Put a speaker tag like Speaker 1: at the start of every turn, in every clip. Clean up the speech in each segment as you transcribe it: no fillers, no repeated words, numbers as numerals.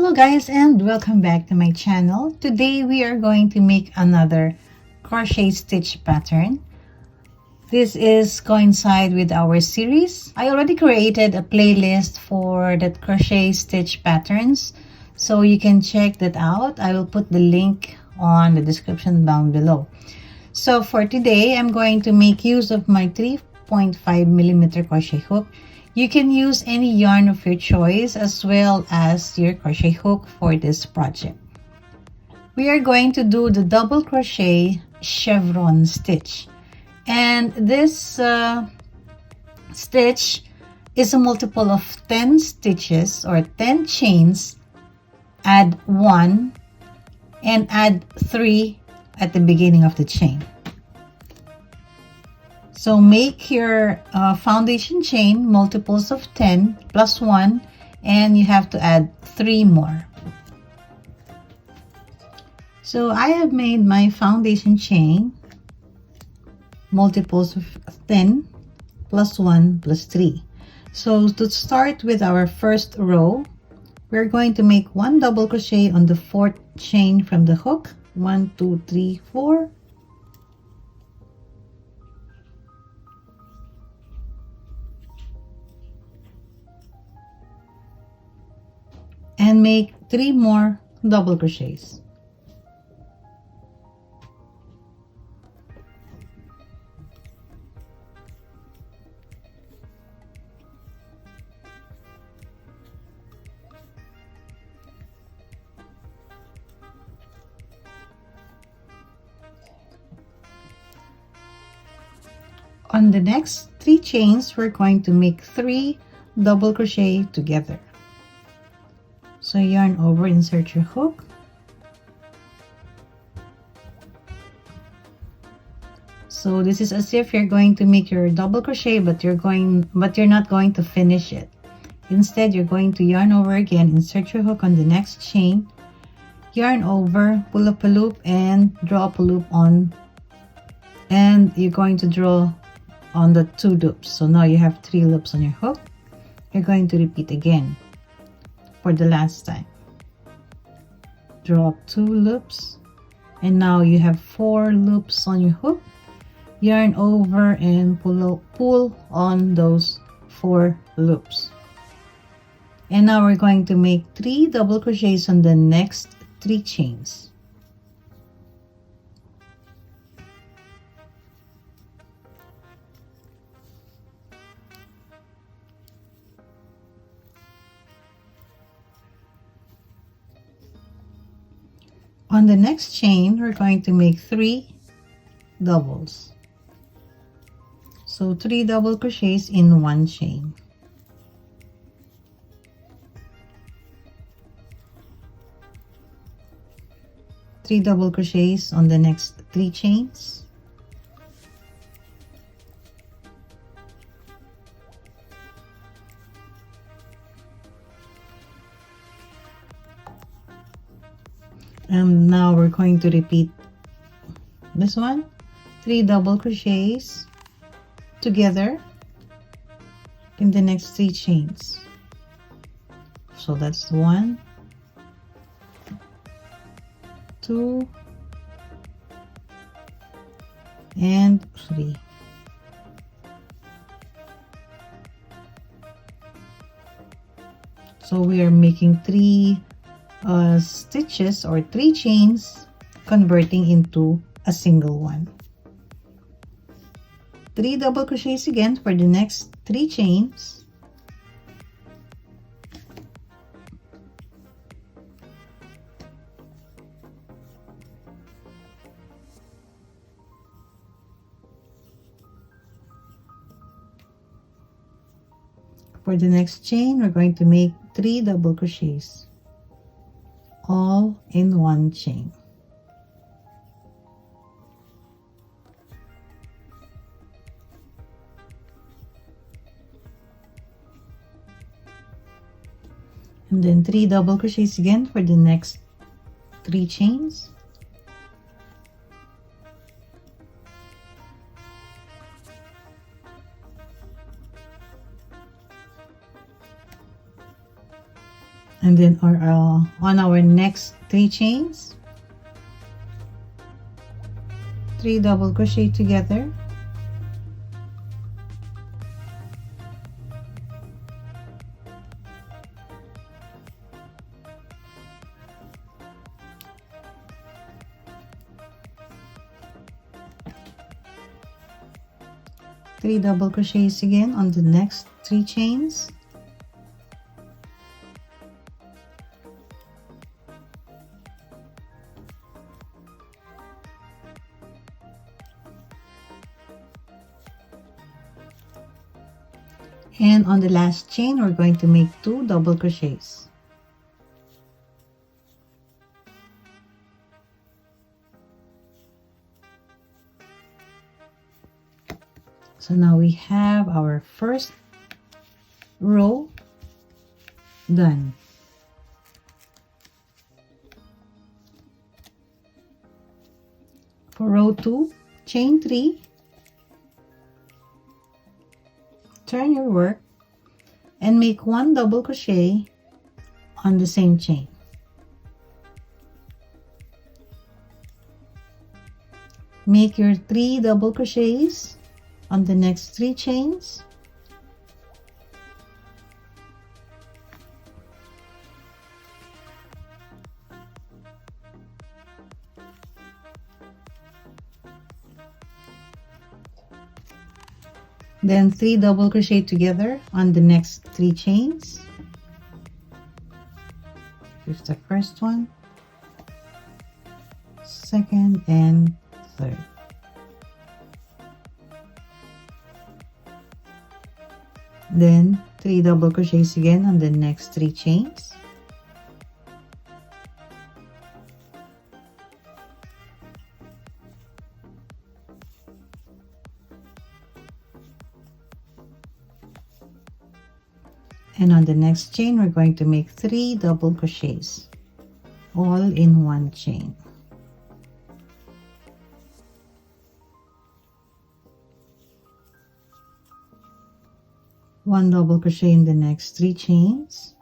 Speaker 1: Hello guys, and welcome back to my channel. Today we are going to make another crochet stitch pattern. This is coincide with our series. I already created a playlist for that crochet stitch patterns, so you can check that out. I will put the link on the description down below. So for today, I'm going to make use of my 3.5mm crochet hook. You can use any yarn of your choice as well as your crochet hook for this project. We are going to do the double crochet chevron stitch, and this stitch is a multiple of 10 stitches or 10 chains. Add 1 and add 3 at the beginning of the chain. So make your foundation chain multiples of 10 plus 1, and you have to add 3 more. So I have made my foundation chain multiples of 10 plus 1 plus 3. So to start with our first row, we're going to make 1 double crochet on the 4th chain from the hook. 1, 2, 3, 4. And make 3 more double crochets. On the next 3 chains, we're going to make 3 double crochet together. So yarn over, insert your hook. So this is as if you're going to make your double crochet, but you're not going to finish it. Instead, you're going to yarn over again, insert your hook on the next chain, yarn over, pull up a loop, and draw up a loop on, and you're going to draw on the 2 loops. So now you have 3 loops on your hook. You're going to repeat again for the last time. Draw up 2 loops, and now you have 4 loops on your hook. Yarn over and pull on those 4 loops. And now we're going to make 3 double crochets on the next 3 chains. On the next chain, we're going to make 3 doubles. So 3 double crochets in 1 chain. Three double crochets on the next 3 chains. And now we're going to repeat this one. 3 double crochets together in the next 3 chains. So that's 1, 2, and 3. So we are making 3 stitches or 3 chains, converting into a single one. 3 double crochets again for the next 3 chains. For the next chain, we're going to make 3 double crochets, all in 1 chain. And then 3 double crochets again for the next 3 chains. And then on our next 3 chains, 3 double crochet together, three double crochets again on the next 3 chains, and on the last chain we're going to make 2 double crochets. So now we have our first row done. For row 2, chain 3, turn your work and make 1 double crochet on the same chain. Make your 3 double crochets on the next 3 chains, then 3 double crochet together on the next 3 chains. Here's the first one, second, and third. Then 3 double crochets again on the next 3 chains. And on the next chain we're going to make 3 double crochets all in one chain. One double crochet in the next 3 chains,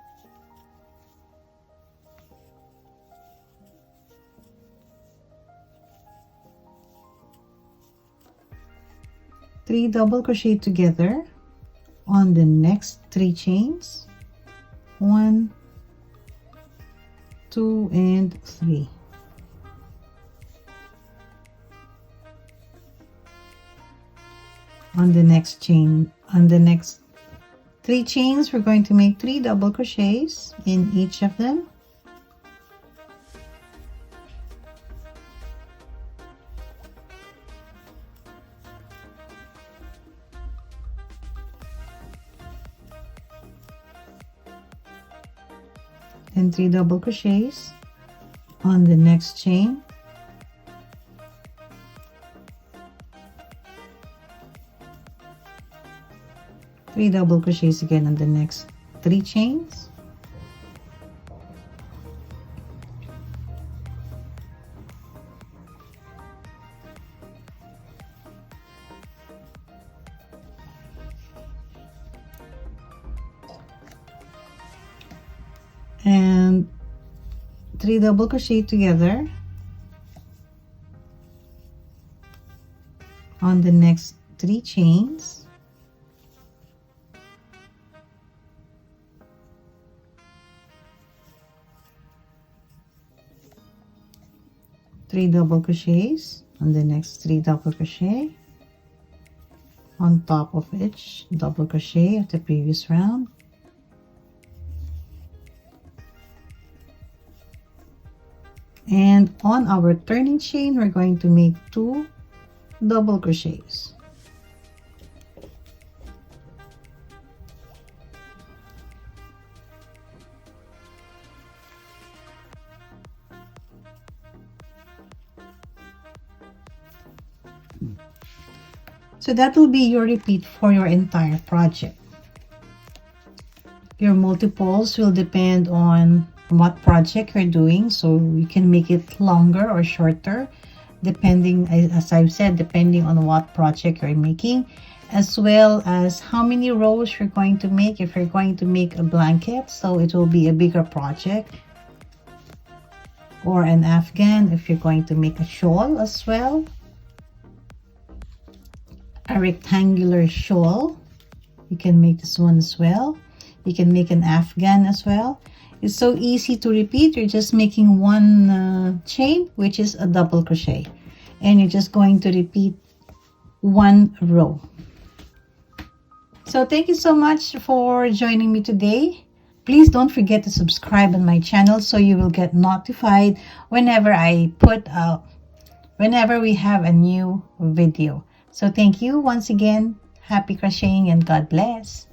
Speaker 1: three double crochet together on the next 3 chains, 1, 2, and 3. On the next chain, on the next 3 chains, we're going to make 3 double crochets in each of them. And 3 double crochets on the next chain. Three double crochets again on the next 3 chains. And 3 double crochet together on the next 3 chains. Three double crochets on the next 3 double crochet on top of each double crochet of the previous round. And on our turning chain we're going to make 2 double crochets. So that will be your repeat for your entire project. Your multiples will depend on what project you're doing, so you can make it longer or shorter depending, as I've said, depending on what project you're making. as well as how many rows you're going to make if you're going to make a blanket, so it will be a bigger project, or an afghan if you're going to make a shawl as well, a rectangular shawl. You can make this one as well. You can make an afghan as well. It's so easy to repeat. You're just making one chain, which is a double crochet, and you're just going to repeat one row. So thank you so much for joining me today. Please don't forget to subscribe on my channel so you will get notified whenever whenever we have a new video. So thank you once again. Happy crocheting and God bless.